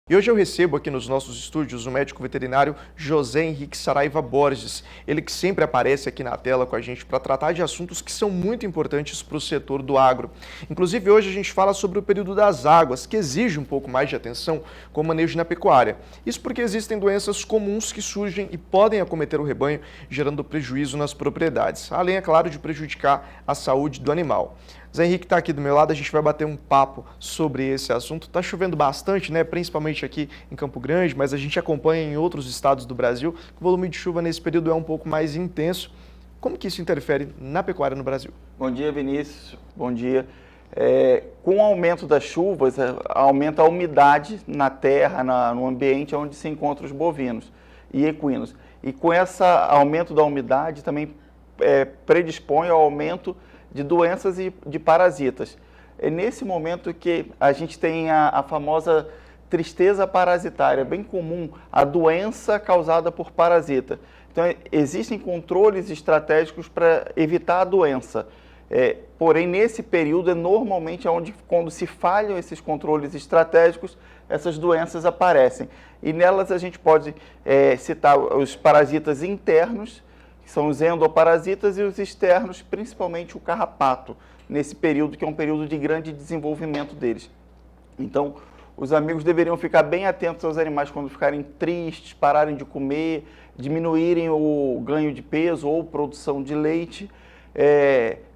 E hoje eu recebo aqui nos nossos estúdios o médico veterinário José Henrique Saraiva Borges, ele que sempre aparece aqui na tela com a gente para tratar de assuntos que são muito importantes para o setor do agro. Inclusive hoje a gente fala sobre o período das águas, que exige um pouco mais de atenção com o manejo na pecuária. Isso porque existem doenças comuns que surgem e podem acometer o rebanho, gerando prejuízo nas propriedades, além, é claro, de prejudicar a saúde do animal. Zé Henrique está aqui do meu lado, a gente vai bater um papo sobre esse assunto. Está chovendo bastante, né? Principalmente aqui em Campo Grande, mas a gente acompanha em outros estados do Brasil que o volume de chuva nesse período é um pouco mais intenso. Como que isso interfere na pecuária no Brasil? Bom dia, Vinícius. Bom dia. Com o aumento das chuvas, aumenta a umidade na terra, no ambiente onde se encontram os bovinos e equinos. E com esse aumento da umidade também predispõe ao aumento de doenças e de parasitas. É nesse momento que a gente tem a famosa tristeza parasitária, bem comum, a doença causada por parasita. Então, existem controles estratégicos para evitar a doença. Porém, nesse período é normalmente quando se falham esses controles estratégicos, essas doenças aparecem. E nelas a gente pode citar os parasitas internos, que são os endoparasitas, e os externos, principalmente o carrapato, nesse período que é um período de grande desenvolvimento deles. Então, os amigos deveriam ficar bem atentos aos animais quando ficarem tristes, pararem de comer, diminuírem o ganho de peso ou produção de leite,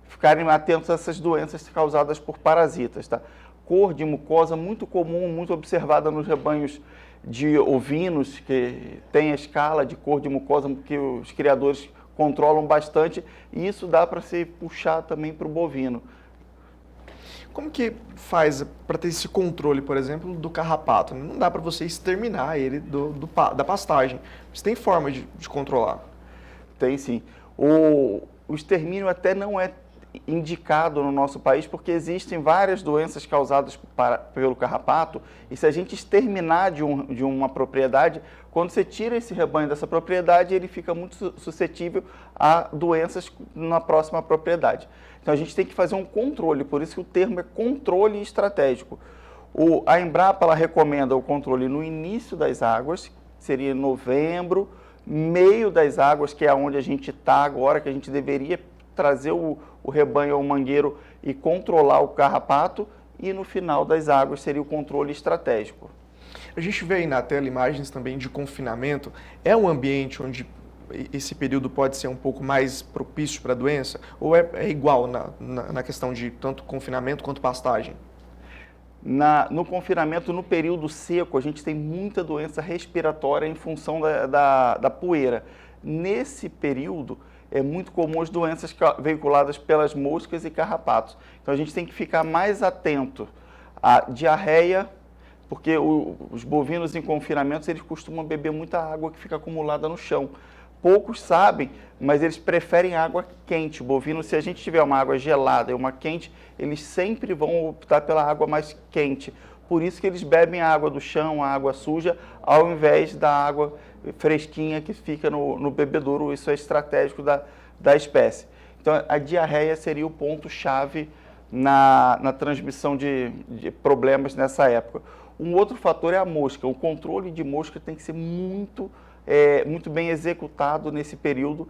ficarem atentos a essas doenças causadas por parasitas, tá? Cor de mucosa muito comum, muito observada nos rebanhos de ovinos, que tem a escala de cor de mucosa que os criadores controlam bastante, e isso dá para se puxar também para o bovino. Como que faz para ter esse controle, por exemplo, do carrapato? Não dá para você exterminar ele da pastagem. Você tem forma de controlar? Tem sim. O extermínio até não é indicado no nosso país, porque existem várias doenças causadas pelo carrapato, e se a gente exterminar de uma propriedade, quando você tira esse rebanho dessa propriedade, ele fica muito suscetível a doenças na próxima propriedade. Então a gente tem que fazer um controle, por isso que o termo é controle estratégico. A Embrapa ela recomenda o controle no início das águas, seria novembro, meio das águas, que é onde a gente está agora, que a gente deveria trazer o rebanho ao mangueiro e controlar o carrapato, e no final das águas seria o controle estratégico. A gente vê aí na tela imagens também de confinamento. É um ambiente onde esse período pode ser um pouco mais propício para a doença? Ou é igual na questão de tanto confinamento quanto pastagem? No confinamento, no período seco, a gente tem muita doença respiratória em função da poeira. Nesse período, é muito comum as doenças veiculadas pelas moscas e carrapatos. Então, a gente tem que ficar mais atento à diarreia, porque os bovinos em confinamento, eles costumam beber muita água que fica acumulada no chão. Poucos sabem, mas eles preferem água quente. O bovino, se a gente tiver uma água gelada e uma quente, eles sempre vão optar pela água mais quente. Por isso que eles bebem a água do chão, a água suja, ao invés da água fresquinha que fica no bebedouro. Isso é estratégico da espécie. Então, a diarreia seria o ponto-chave na transmissão de problemas nessa época. Um outro fator é a mosca. O controle de mosca tem que ser muito bem executado nesse período,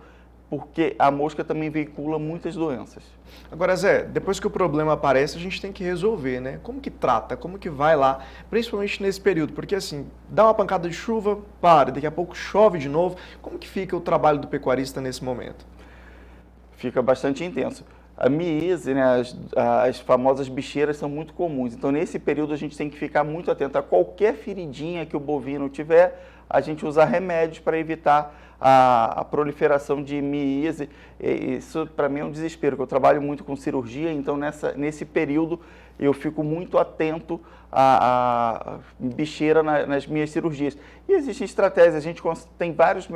porque a mosca também veicula muitas doenças. Agora, Zé, depois que o problema aparece, a gente tem que resolver, né? Como que trata? Como que vai lá? Principalmente nesse período, porque assim, dá uma pancada de chuva, daqui a pouco chove de novo. Como que fica o trabalho do pecuarista nesse momento? Fica bastante intenso. A miíase, né, as famosas bicheiras são muito comuns. Então, nesse período, a gente tem que ficar muito atento a qualquer feridinha que o bovino tiver, a gente usar remédios para evitar a proliferação de miíase. Isso, para mim, é um desespero, porque eu trabalho muito com cirurgia, então, nesse período, eu fico muito atento à bicheira nas minhas cirurgias. E existem estratégias, a gente tem vários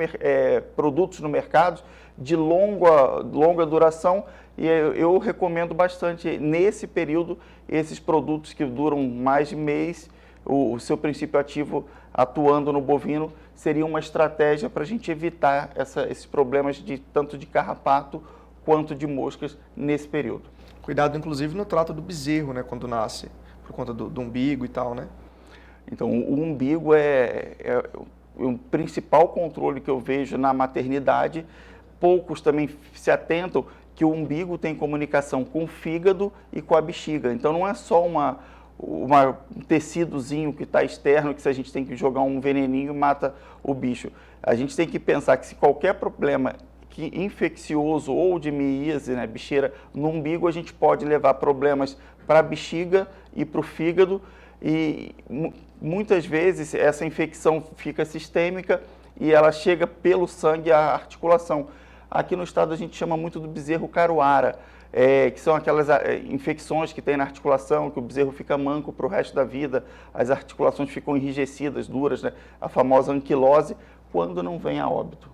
produtos no mercado de longa duração, e eu recomendo bastante, nesse período, esses produtos que duram mais de mês, o seu princípio ativo atuando no bovino, seria uma estratégia para a gente evitar esses problemas tanto de carrapato quanto de moscas nesse período. Cuidado, inclusive, no trato do bezerro, né, quando nasce, por conta do umbigo e tal, né? Então, o umbigo é o principal controle que eu vejo na maternidade. Poucos também se atentam que o umbigo tem comunicação com o fígado e com a bexiga. Então, não é só um tecidozinho que está externo, que se a gente tem que jogar um veneninho, mata o bicho. A gente tem que pensar que se qualquer problema infeccioso ou de miíase, né, bicheira, no umbigo, a gente pode levar problemas para a bexiga e para o fígado, e muitas vezes essa infecção fica sistêmica e ela chega pelo sangue à articulação. Aqui no estado a gente chama muito do bezerro caruara, que são aquelas infecções que tem na articulação, que o bezerro fica manco para o resto da vida, as articulações ficam enrijecidas, duras, né? A famosa anquilose, quando não vem a óbito.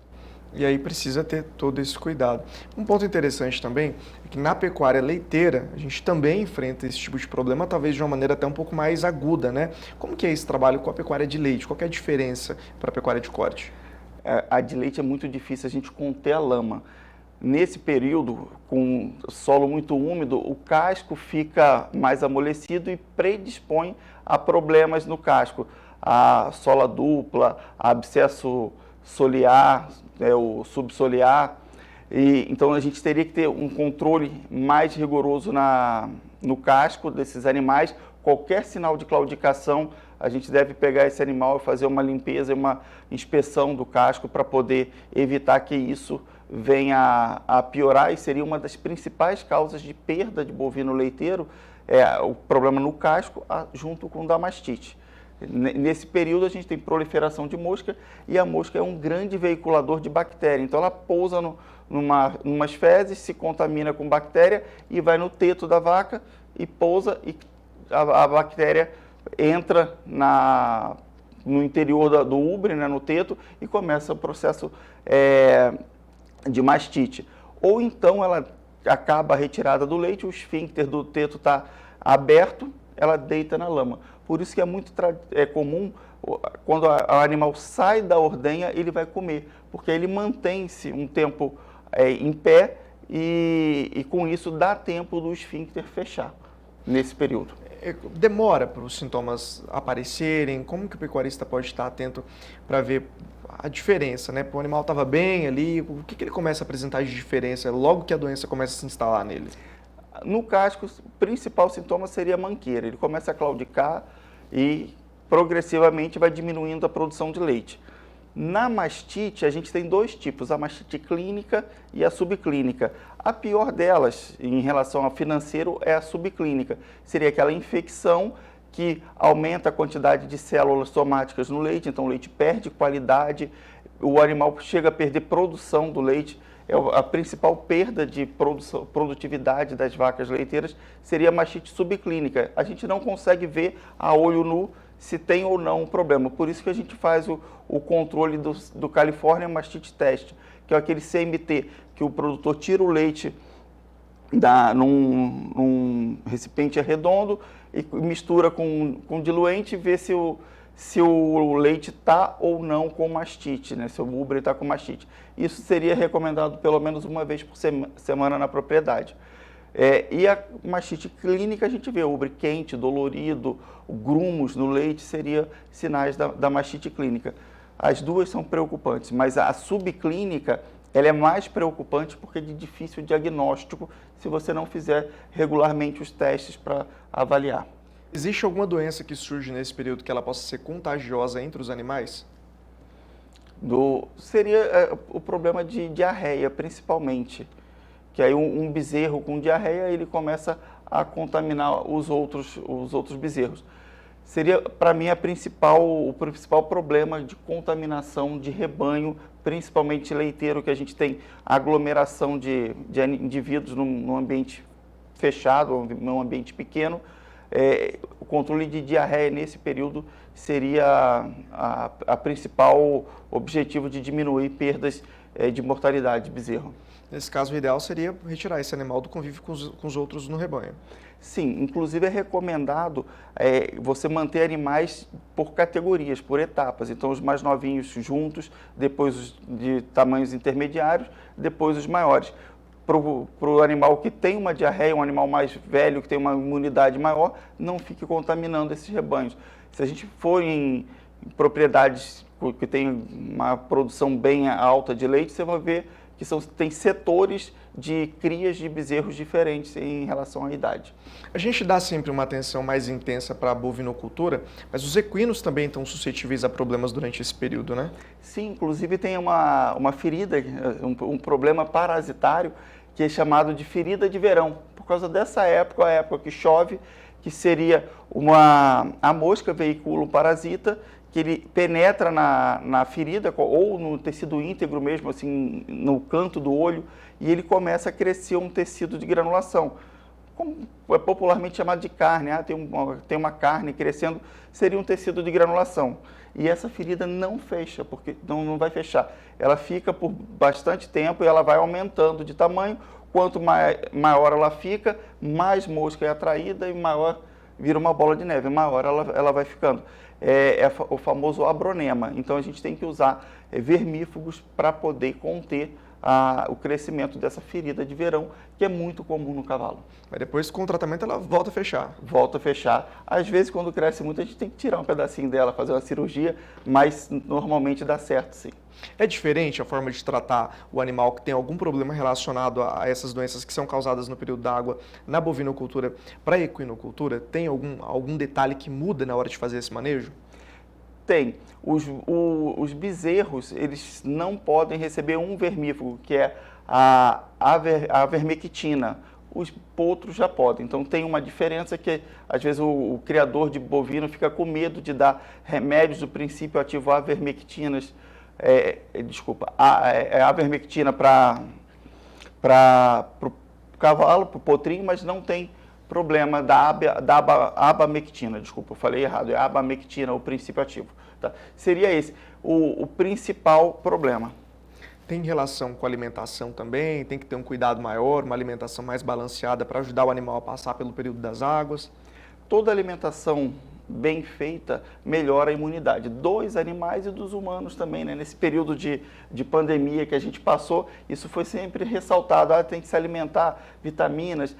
E aí precisa ter todo esse cuidado. Um ponto interessante também é que na pecuária leiteira a gente também enfrenta esse tipo de problema, talvez de uma maneira até um pouco mais aguda, né? Como que é esse trabalho com a pecuária de leite? Qual que é a diferença para a pecuária de corte? A de leite é muito difícil a gente conter a lama. Nesse período, com solo muito úmido, o casco fica mais amolecido e predispõe a problemas no casco. A sola dupla, abscesso soliar, o subsoliar. Então a gente teria que ter um controle mais rigoroso no casco desses animais. Qualquer sinal de claudicação, a gente deve pegar esse animal e fazer uma limpeza e uma inspeção do casco para poder evitar que isso venha a piorar, e seria uma das principais causas de perda de bovino leiteiro, o problema no casco junto com o da mastite. Nesse período a gente tem proliferação de mosca, e a mosca é um grande veiculador de bactéria. Então ela pousa numas fezes, se contamina com bactéria e vai no teto da vaca e pousa, e a bactéria entra no interior do úbre, né, no teto, e começa o processo de mastite. Ou então ela acaba a retirada do leite, o esfíncter do teto está aberto, ela deita na lama. Por isso que é muito comum, quando o animal sai da ordenha, ele vai comer, porque ele mantém-se um tempo em pé, e com isso dá tempo do esfíncter fechar nesse período. Demora para os sintomas aparecerem? Como que o pecuarista pode estar atento para ver a diferença, né? O animal estava bem ali, o que ele começa a apresentar de diferença logo que a doença começa a se instalar nele? No casco, o principal sintoma seria a manqueira. Ele começa a claudicar e progressivamente vai diminuindo a produção de leite. Na mastite, a gente tem dois tipos, a mastite clínica e a subclínica. A pior delas, em relação ao financeiro, é a subclínica. Seria aquela infecção que aumenta a quantidade de células somáticas no leite, então o leite perde qualidade, o animal chega a perder produção do leite. A principal perda de produtividade das vacas leiteiras seria a mastite subclínica. A gente não consegue ver a olho nu se tem ou não um problema. Por isso que a gente faz o controle do California Mastite Test, que é aquele CMT, que o produtor tira o leite num recipiente redondo e mistura com diluente e vê se o leite está ou não com mastite, né? Se o úbre está com mastite. Isso seria recomendado pelo menos uma vez por semana na propriedade. E a mastite clínica, a gente vê o úbre quente, dolorido, grumos no leite, seria sinais da mastite clínica. As duas são preocupantes, mas a subclínica ela é mais preocupante porque é de difícil diagnóstico se você não fizer regularmente os testes para avaliar. Existe alguma doença que surge nesse período que ela possa ser contagiosa entre os animais? Seria o problema de diarreia, principalmente. Que aí um bezerro com diarreia, ele começa a contaminar os outros bezerros. Seria, para mim, o principal problema de contaminação de rebanho, principalmente leiteiro, que a gente tem aglomeração de indivíduos num ambiente fechado, num ambiente pequeno. O controle de diarreia nesse período seria a principal objetivo de diminuir perdas de mortalidade de bezerro. Nesse caso, o ideal seria retirar esse animal do convívio com os outros no rebanho. Sim, inclusive é recomendado você manter animais por categorias, por etapas. Então, os mais novinhos juntos, depois os de tamanhos intermediários, depois os maiores. para o animal que tem uma diarreia, um animal mais velho, que tem uma imunidade maior, não fique contaminando esses rebanhos. Se a gente for em propriedades que tem uma produção bem alta de leite, você vai ver que tem setores de crias de bezerros diferentes em relação à idade. A gente dá sempre uma atenção mais intensa para a bovinocultura, mas os equinos também estão suscetíveis a problemas durante esse período, né? Sim, inclusive tem uma ferida, um problema parasitário, que é chamado de ferida de verão, por causa dessa época, a época que chove, que seria a mosca veicula um parasita, que ele penetra na ferida ou no tecido íntegro mesmo, assim, no canto do olho, e ele começa a crescer um tecido de granulação, como é popularmente chamado de carne. Tem uma carne crescendo, seria um tecido de granulação. E essa ferida não fecha, porque não vai fechar. Ela fica por bastante tempo e ela vai aumentando de tamanho. Quanto maior ela fica, mais mosca é atraída e maior vira uma bola de neve, maior ela vai ficando. É o famoso abronema. Então a gente tem que usar vermífugos para poder conter o crescimento dessa ferida de verão, que é muito comum no cavalo. Mas depois, com o tratamento, ela volta a fechar. Volta a fechar. Às vezes, quando cresce muito, a gente tem que tirar um pedacinho dela, fazer uma cirurgia, mas normalmente dá certo, sim. É diferente a forma de tratar o animal que tem algum problema relacionado a essas doenças que são causadas no período da água na bovinocultura para a equinocultura? Tem algum detalhe que muda na hora de fazer esse manejo? Tem. Os bezerros, eles não podem receber um vermífugo, que é a vermectina. Os potros já podem. Então tem uma diferença que, às vezes, o criador de bovino fica com medo de dar remédios do princípio ativo a vermectinas, a vermectina para o cavalo, para o potrinho, mas não tem problema da abamectina, desculpa, eu falei errado, é a abamectina, o princípio ativo. Tá? Seria esse o principal problema. Tem relação com a alimentação também? Tem que ter um cuidado maior, uma alimentação mais balanceada para ajudar o animal a passar pelo período das águas? Toda alimentação bem feita melhora a imunidade dos animais e dos humanos também, né? Nesse período de pandemia que a gente passou, isso foi sempre ressaltado, tem que se alimentar, vitaminas,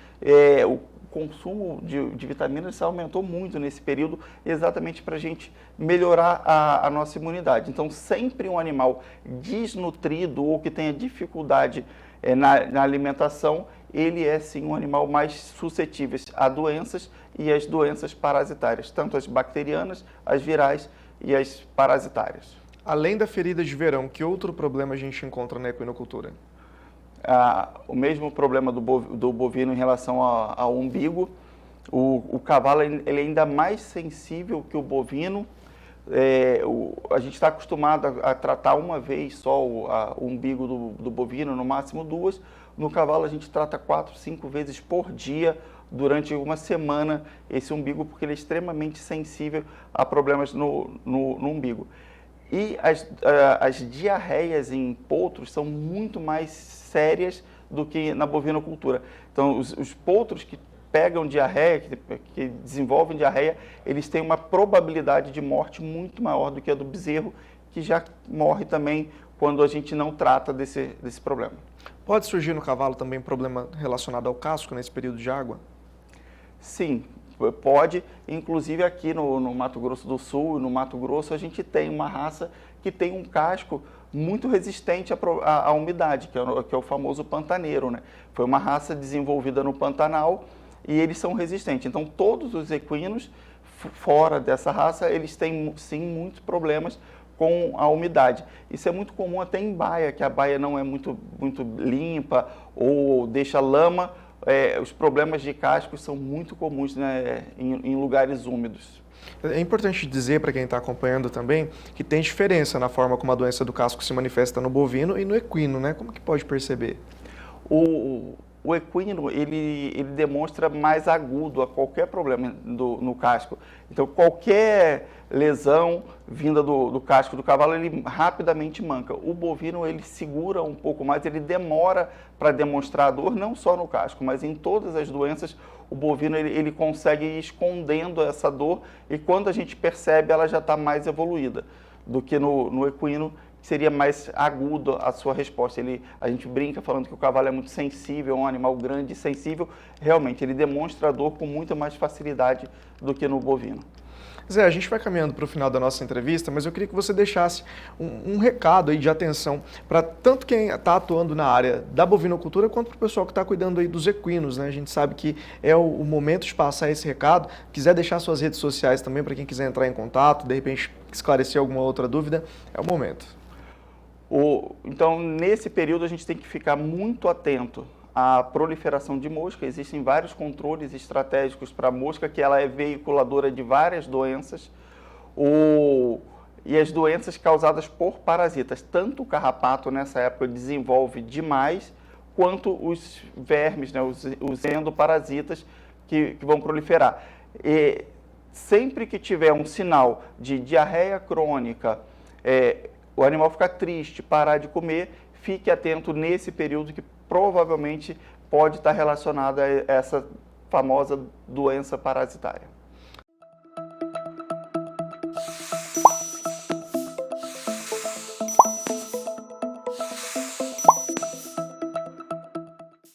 o consumo de vitaminas aumentou muito nesse período, exatamente para a gente melhorar a nossa imunidade. Então, sempre um animal desnutrido ou que tenha dificuldade na alimentação, ele é sim um animal mais suscetível a doenças e as doenças parasitárias, tanto as bacterianas, as virais e as parasitárias. Além da ferida de verão, que outro problema a gente encontra na equinocultura? O mesmo problema do bovino em relação ao umbigo. O cavalo ele é ainda mais sensível que o bovino. A gente está acostumado a tratar uma vez só o umbigo do bovino, no máximo duas. No cavalo a gente trata 4, 5 vezes por dia durante uma semana esse umbigo, porque ele é extremamente sensível a problemas no umbigo. E as diarreias em potros são muito mais sérias do que na bovinocultura. Então, os potros que pegam diarreia, que desenvolvem diarreia, eles têm uma probabilidade de morte muito maior do que a do bezerro, que já morre também quando a gente não trata desse problema. Pode surgir no cavalo também problema relacionado ao casco nesse período de água? Sim, pode. Inclusive aqui no Mato Grosso do Sul e no Mato Grosso a gente tem uma raça que tem um casco muito resistente à umidade, que é o famoso pantaneiro, né? Foi uma raça desenvolvida no Pantanal e eles são resistentes. Então todos os equinos fora dessa raça, eles têm sim muitos problemas com a umidade. Isso é muito comum até em baia, que a baia não é muito limpa ou deixa lama. Os problemas de casco são muito comuns, né, em lugares úmidos. É importante dizer para quem está acompanhando também que tem diferença na forma como a doença do casco se manifesta no bovino e no equino, né? Como que pode perceber? O equino, ele demonstra mais agudo a qualquer problema no casco. Então, qualquer lesão vinda do casco do cavalo, ele rapidamente manca. O bovino, ele segura um pouco mais, ele demora para demonstrar a dor, não só no casco, mas em todas as doenças, o bovino, ele consegue ir escondendo essa dor e quando a gente percebe, ela já está mais evoluída do que no equino, seria mais agudo a sua resposta. A gente brinca falando que o cavalo é muito sensível, é um animal grande e sensível. Realmente, ele demonstra a dor com muita mais facilidade do que no bovino. Zé, a gente vai caminhando para o final da nossa entrevista, mas eu queria que você deixasse um recado aí de atenção para tanto quem está atuando na área da bovinocultura quanto para o pessoal que está cuidando aí dos equinos, né? A gente sabe que é o momento de passar esse recado. Quiser deixar suas redes sociais também para quem quiser entrar em contato, de repente esclarecer alguma outra dúvida, é o momento. Então, nesse período, a gente tem que ficar muito atento à proliferação de mosca. Existem vários controles estratégicos para a mosca, que ela é veiculadora de várias doenças, e as doenças causadas por parasitas. Tanto o carrapato, nessa época, desenvolve demais, quanto os vermes, né, os endoparasitas que vão proliferar. E sempre que tiver um sinal de diarreia crônica, o animal ficar triste, parar de comer, fique atento nesse período que provavelmente pode estar relacionado a essa famosa doença parasitária.